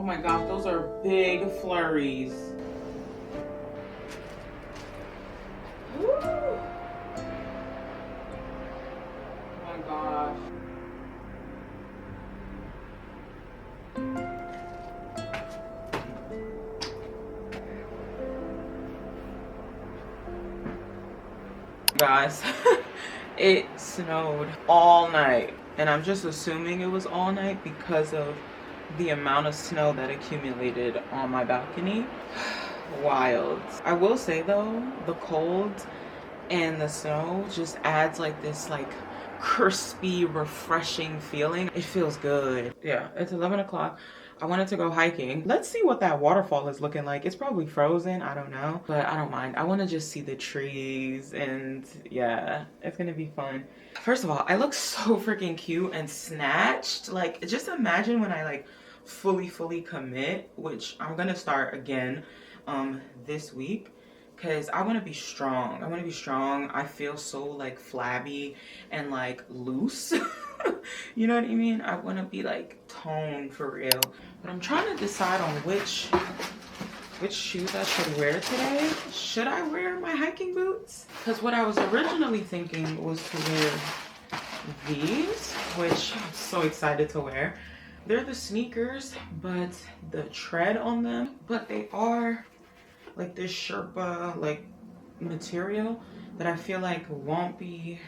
my gosh, those are big flurries. Woo. Oh my gosh. Guys, it snowed all night, and I'm just assuming it was all night because of the amount of snow that accumulated on my balcony. Wild. I will say though, the cold and the snow just adds like this like crispy, refreshing feeling. It feels good. Yeah, it's 11 o'clock. I wanted to go hiking. Let's see what that waterfall is looking like. It's probably frozen, I don't know, but I don't mind. I want to just see the trees, and yeah, it's gonna be fun. First of all, I look so freaking cute and snatched. Like, just imagine when I like fully commit, which I'm gonna start again this week, because I want to be strong. I want to be strong. I feel so like flabby and like loose. You know what I mean? I want to be like toned for real. But I'm trying to decide on which shoes I should wear today. Should I wear my hiking boots? Because what I was originally thinking was to wear these, which I'm so excited to wear. They're the sneakers, but the tread on them, but they are like this Sherpa like material that I feel like won't be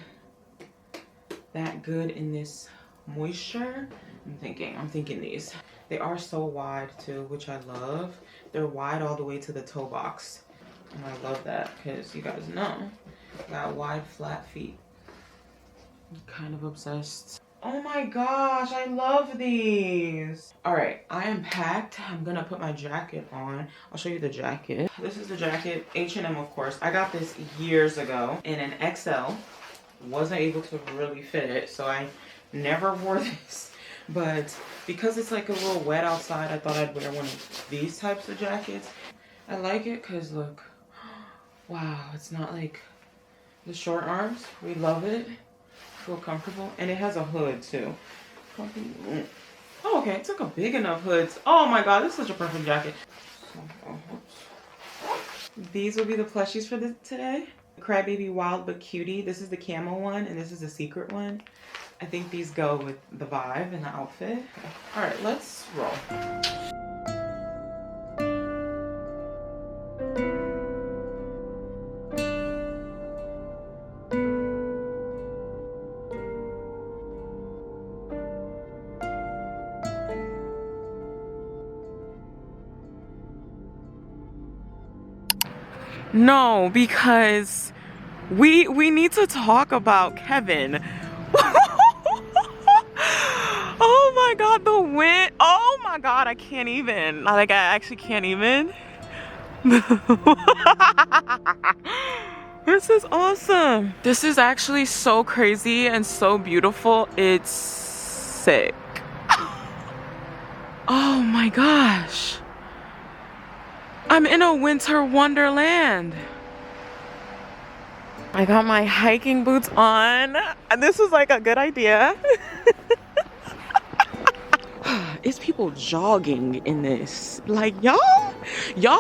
that good in this moisture. I'm thinking these. They are so wide too, which I love. They're wide all the way to the toe box, and I love that because you guys know I got wide flat feet. I'm kind of obsessed. Oh my gosh, I love these. All right, I am packed. I'm gonna put my jacket on. I'll show you the jacket. This is the jacket, H&M of course. I got this years ago in an XL. Wasn't able to really fit it, so I never wore this. But because it's like a little wet outside, I thought I'd wear one of these types of jackets. I like it because look, wow, it's not like the short arms. We love it. Feel comfortable, and it has a hood too. Oh, okay, it took a big enough hood. Oh my god, this is such a perfect jacket. These will be the plushies for today. Crybaby Wild but Cutie. This is the camo one, and this is the secret one. I think these go with the vibe and the outfit. All right, let's roll. No, because we need to talk about Kevin. Oh my god, the wind. Oh my god, I can't even. Like, I actually can't even. This is awesome. This is actually so crazy and so beautiful. It's sick. Oh my gosh. I'm in a winter wonderland. I got my hiking boots on. This was like a good idea. It's people jogging in this. Like, y'all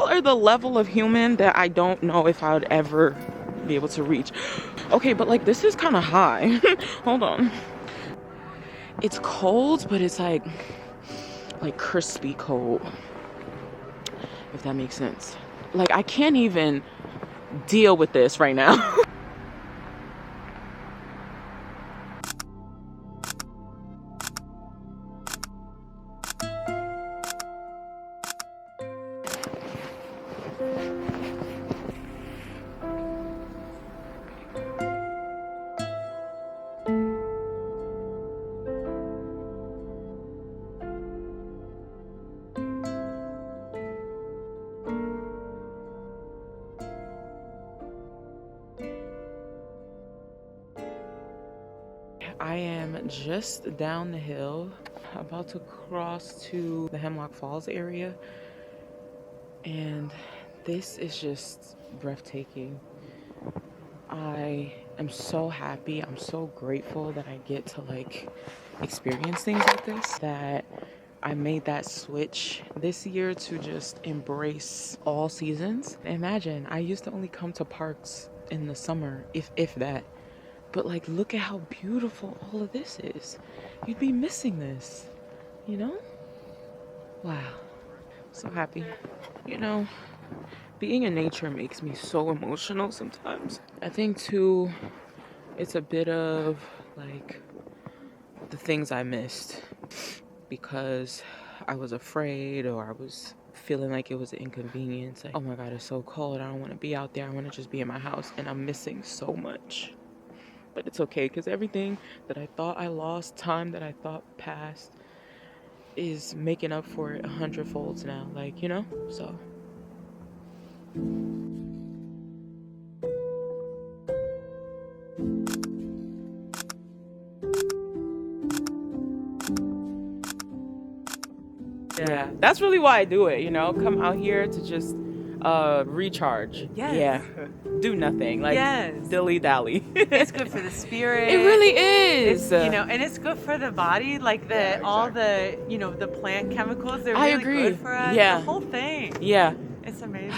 are the level of human that I don't know if I would ever be able to reach. Okay, but like, this is kind of high. Hold on. It's cold, but it's like crispy cold, if that makes sense. Like, I can't even deal with this right now. I am just down the hill, about to cross to the Hemlock Falls area, and this is just breathtaking. I am so happy. I'm so grateful that I get to like experience things like this that I made that switch this year to just embrace all seasons. Imagine, I used to only come to parks in the summer, if that. But like, look at how beautiful all of this is. You'd be missing this, you know? Wow. So happy. You know, being in nature makes me so emotional sometimes. I think too, it's a bit of like the things I missed because I was afraid or I was feeling like it was an inconvenience. Like, oh my God, it's so cold. I don't want to be out there. I want to just be in my house. And I'm missing so much. But it's okay because everything that I thought I lost, time that I thought passed, is making up for it 100 folds now. Like, you know? So. Yeah, that's really why I do it, you know? Come out here to just recharge. Yes. Yeah. Do nothing. Like, yes. dilly-dally. It's good for the spirit. It really is. It's, you know, and it's good for the body. Like all the, you know, the plant chemicals, they're really good for us. Yeah. The whole thing. Yeah. It's amazing.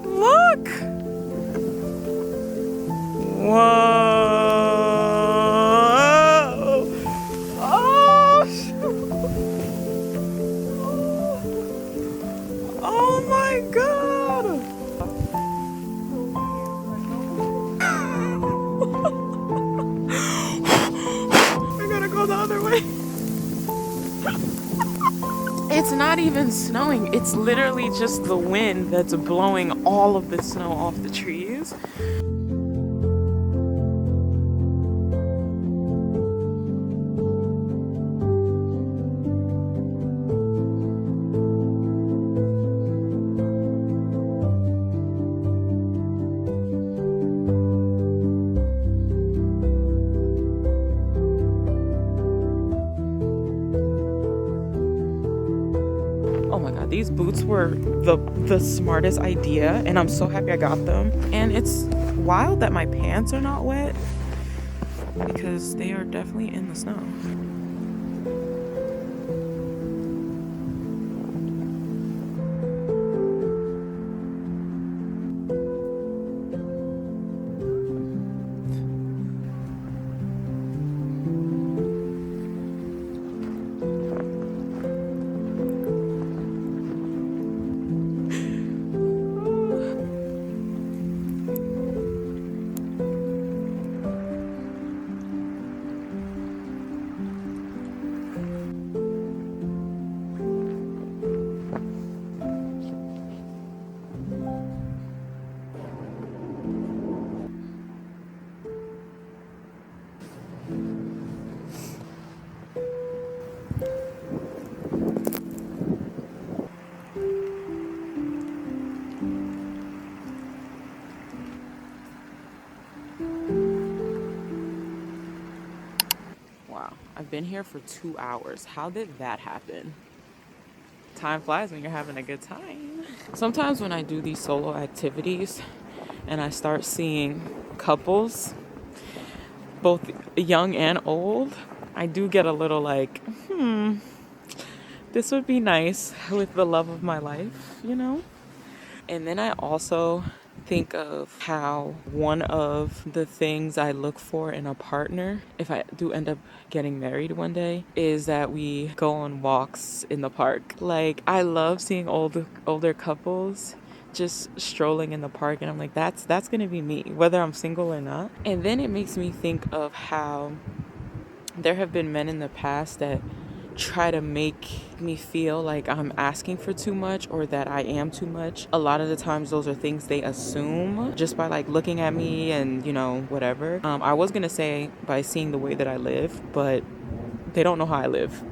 Look! Whoa! Oh! Oh my God! I gotta go the other way. It's not even snowing. It's literally just the wind that's blowing all of the snow off the trees. Oh my God, these boots were the smartest idea, and I'm so happy I got them. And it's wild that my pants are not wet because they are definitely in the snow. I've been here for 2 hours. How did that happen? Time flies when you're having a good time. Sometimes when I do these solo activities and I start seeing couples, both young and old, I do get a little like, this would be nice with the love of my life, you know? And then I also think of how one of the things I look for in a partner, if I do end up getting married one day, is that we go on walks in the park. Like, I love seeing older couples just strolling in the park, and I'm like, that's gonna be me, whether I'm single or not. And then it makes me think of how there have been men in the past that try to make me feel like I'm asking for too much or that I am too much. A lot of the times those are things they assume just by like looking at me and, you know, whatever. I was gonna say by seeing the way that I live, but they don't know how I live.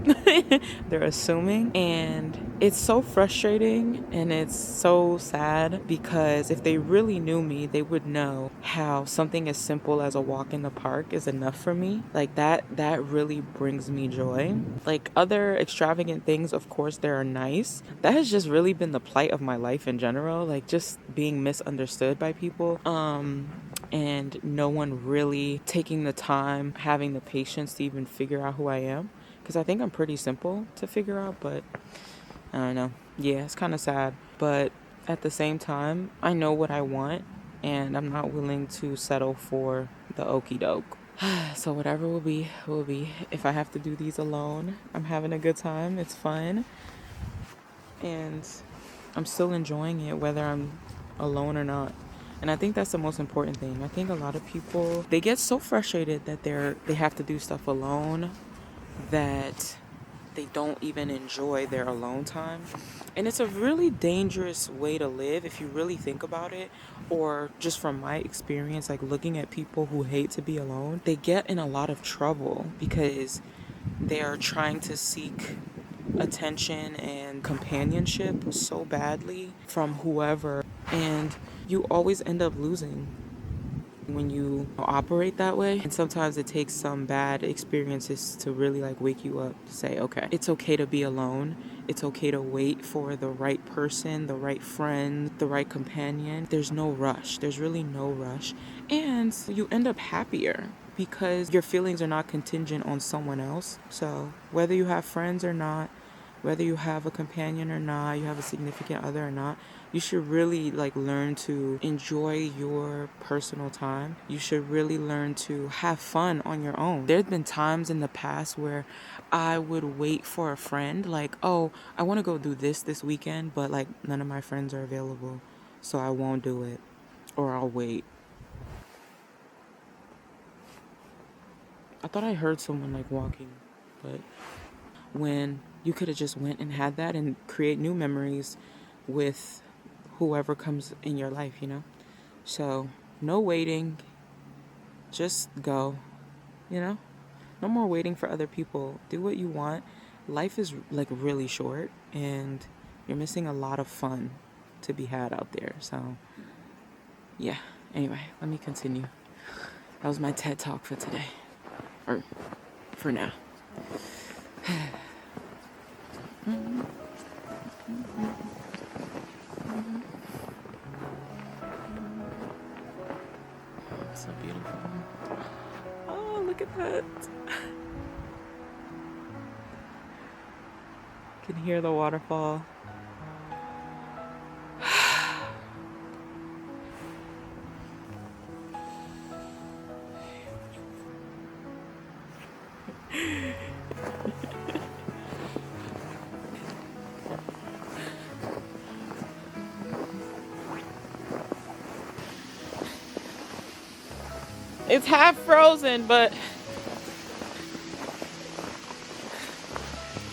They're assuming, and it's so frustrating and it's so sad, because if they really knew me, they would know how something as simple as a walk in the park is enough for me. Like that really brings me joy. Like other extravagant things, of course, they are nice. That has just really been the plight of my life in general, like just being misunderstood by people. And no one really taking the time, having the patience to even figure out who I am. Because I think I'm pretty simple to figure out, but I don't know. Yeah, it's kind of sad. But at the same time, I know what I want, and I'm not willing to settle for the okie doke. So whatever will be, will be. If I have to do these alone, I'm having a good time. It's fun. And I'm still enjoying it, whether I'm alone or not. And I think that's the most important thing. I think a lot of people, they get so frustrated that they have to do stuff alone that they don't even enjoy their alone time. And it's a really dangerous way to live if you really think about it. Or just from my experience, like looking at people who hate to be alone, they get in a lot of trouble because they are trying to seek attention and companionship so badly from whoever, and you always end up losing when you operate that way. And sometimes it takes some bad experiences to really like wake you up to say, okay, it's okay to be alone. It's okay to wait for the right person, the right friend, the right companion. There's no rush. There's really no rush. And you end up happier because your feelings are not contingent on someone else. So whether you have friends or not, whether you have a companion or not, you have a significant other or not, you should really like learn to enjoy your personal time. You should really learn to have fun on your own. There's been times in the past where I would wait for a friend, like, oh, I want to go do this weekend, but like none of my friends are available, so I won't do it, or I'll wait. I thought I heard someone like walking, but when you could have just went and had that and create new memories with whoever comes in your life, you know? So no waiting, just go, you know? No more waiting for other people. Do what you want. Life is like really short, and you're missing a lot of fun to be had out there. So yeah, anyway, let me continue. That was my TED Talk for today, or for now. So beautiful. Oh, look at that. You can hear the waterfall. It's half frozen, but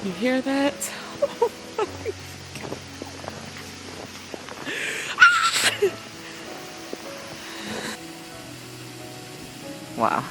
you hear that? Oh my God. Wow.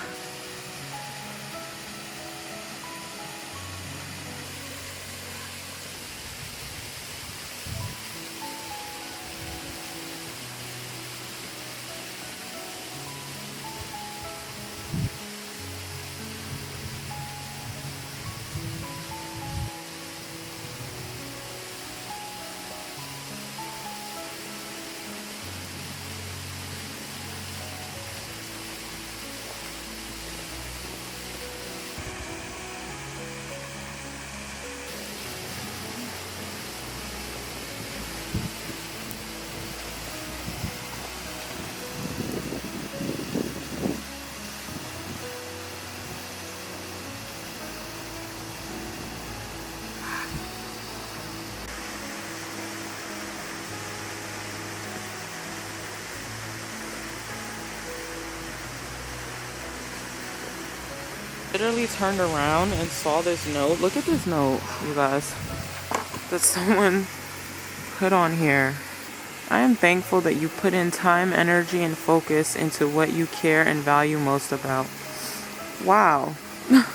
Literally turned around and saw this note. Look at this note, you guys, that someone put on here. I am thankful that you put in time, energy, and focus into what you care and value most about. Wow. Wow.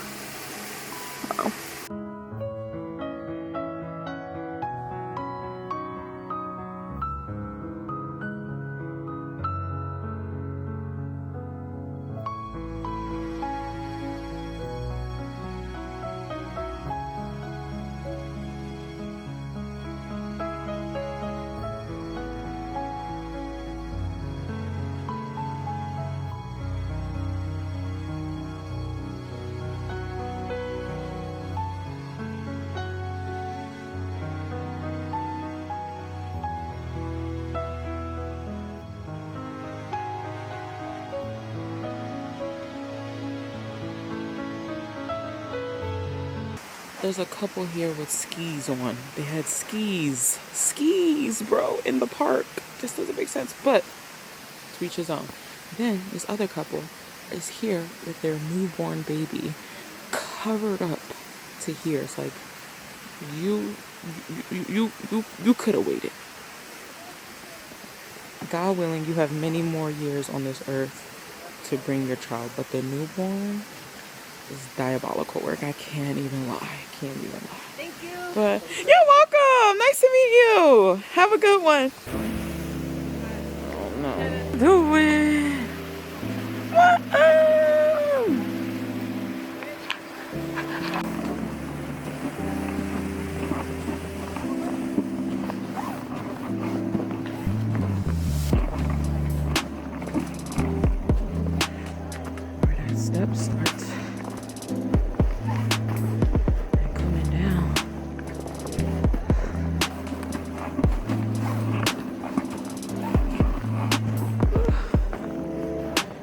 There's a couple here with skis on. They had skis, bro, in the park. This doesn't make sense, but to each his own. Then this other couple is here with their newborn baby covered up to here. It's like you could have waited. God willing, you have many more years on this earth to bring your child, but the newborn is diabolical work. I can't even lie. Thank you. But you're welcome. Nice to meet you. Have a good one. Oh no. Do it. Where that step starts.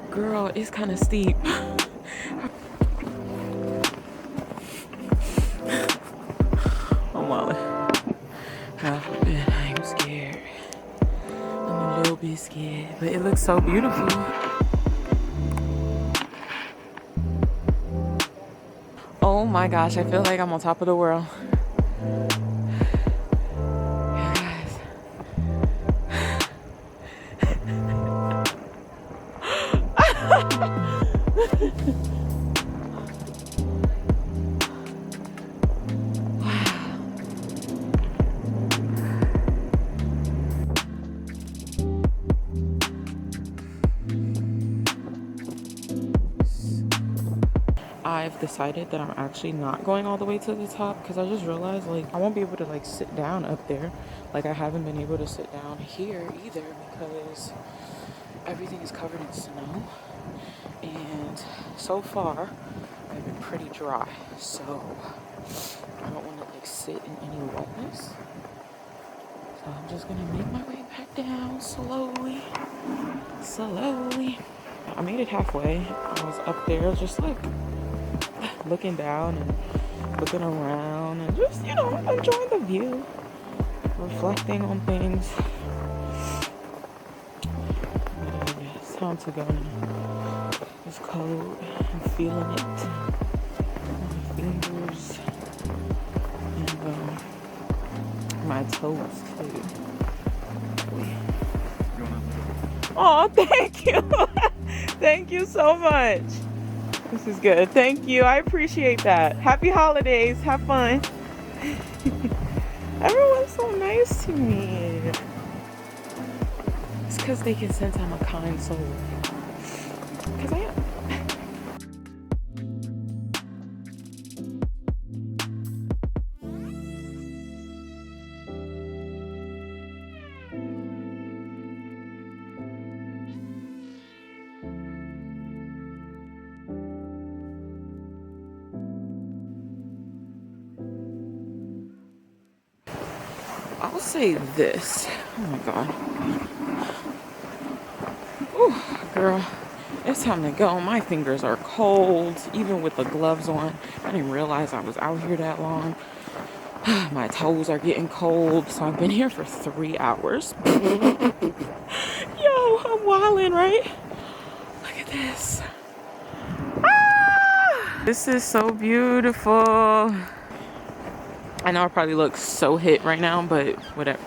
Girl, it's kind of steep. I'm wildin'. Half of it, I'm scared. I'm a little bit scared, but it looks so beautiful. Oh my gosh, I feel like I'm on top of the world. I've decided that I'm actually not going all the way to the top because I just realized like I won't be able to like sit down up there. Like I haven't been able to sit down here either because everything is covered in snow, and so far I've been pretty dry, so I don't want to like sit in any wetness. So I'm just gonna make my way back down slowly. I made it halfway. I was up there just like looking down and looking around and just, you know, enjoying the view, reflecting on things. But yeah, it's time to go now. It's cold. I'm feeling it. My fingers and my toes too. Oh, thank you. Thank you so much. This is good. Thank you. I appreciate that. Happy holidays. Have fun. Everyone's so nice to me. It's because they can sense I'm a kind soul. Because I am. I'll say this. Oh my God. Ooh, girl, it's time to go. My fingers are cold, even with the gloves on. I didn't realize I was out here that long. My toes are getting cold, so I've been here for 3 hours. Yo, I'm wildin', right? Look at this. Ah! This is so beautiful. I know I probably look so hit right now, but whatever.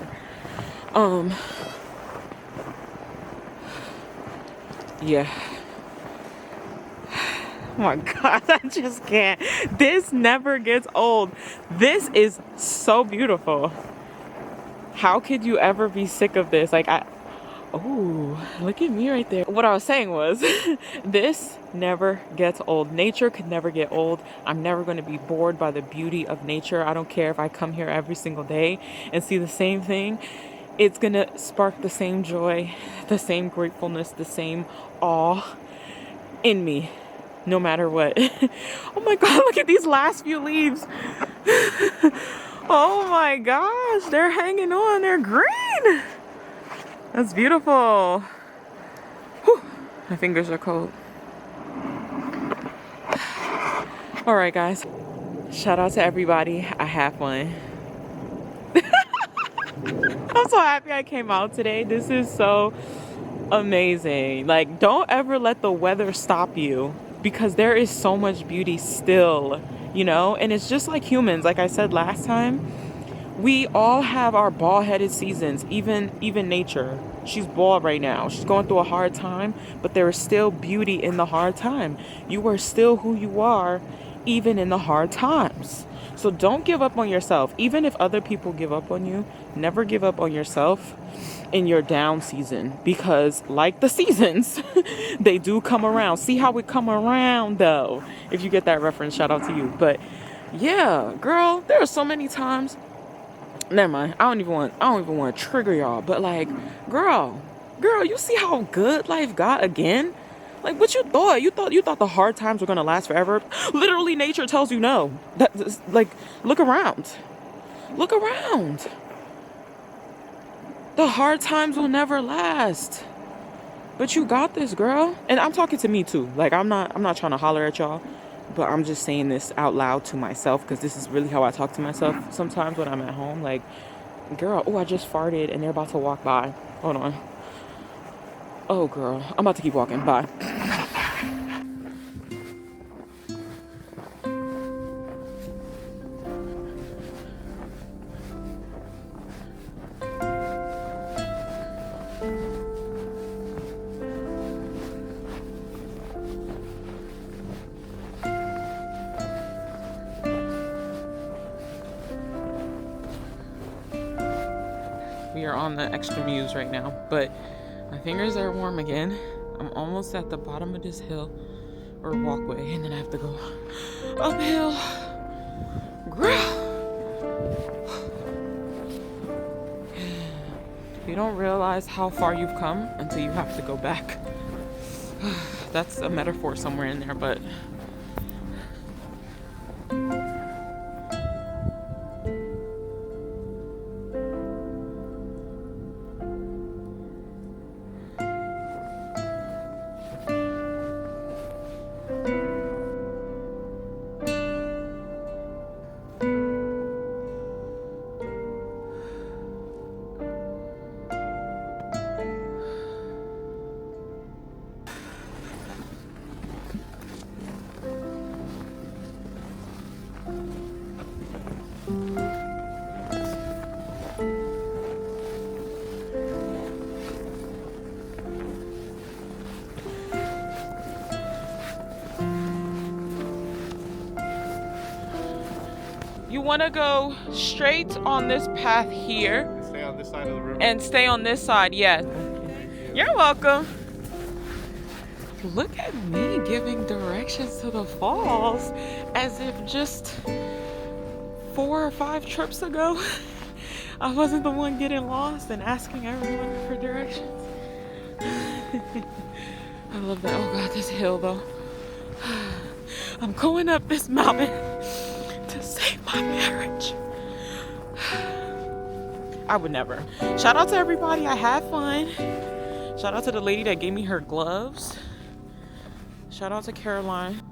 Yeah. Oh my God, I just can't. This never gets old. This is so beautiful. How could you ever be sick of this? Like, oh, look at me right there. What I was saying was, this never gets old. Nature could never get old. I'm never going to be bored by the beauty of nature. I don't care if I come here every single day and see the same thing. It's going to spark the same joy, the same gratefulness, the same awe in me, no matter what. Oh my God, look at these last few leaves. Oh my gosh, they're hanging on. They're green. That's beautiful. Whew. My fingers are cold. All right, guys. Shout out to everybody. I have fun. I'm so happy I came out today. This is so amazing. Like, don't ever let the weather stop you, because there is so much beauty still, you know? And it's just like humans. Like I said last time, we all have our bald-headed seasons, even nature. She's bald right now. She's going through a hard time, but there is still beauty in the hard time. You are still who you are, even in the hard times. So don't give up on yourself. Even if other people give up on you, never give up on yourself in your down season, because like the seasons, they do come around. See how we come around though. If you get that reference, shout out to you. But yeah, girl, there are so many times. Never mind. I don't even want to trigger y'all. But like, girl, you see how good life got again? Like, what you thought? You thought the hard times were gonna last forever? Literally, nature tells you no. Like, look around. Look around. The hard times will never last. But you got this, girl. And I'm talking to me too. Like, I'm not trying to holler at y'all, but I'm just saying this out loud to myself, because this is really how I talk to myself sometimes when I'm at home. Like, girl, oh, I just farted and they're about to walk by. Hold on. Oh, girl, I'm about to keep walking. Bye. We are on the extra muse right now, but my fingers are warm again. I'm almost at the bottom of this hill or walkway, and then I have to go uphill. Girl, you don't realize how far you've come until you have to go back. That's a metaphor somewhere in there, but you want to go straight on this path here. Stay on this side of the river. And stay on this side, yeah. You're welcome. Look at me giving directions to the falls as if just 4 or 5 trips ago I wasn't the one getting lost and asking everyone for directions. I love that. Oh God, this hill though. I'm going up this mountain to save my marriage. I would never. Shout out to everybody. I had fun. Shout out to the lady that gave me her gloves. Shout out to Caroline.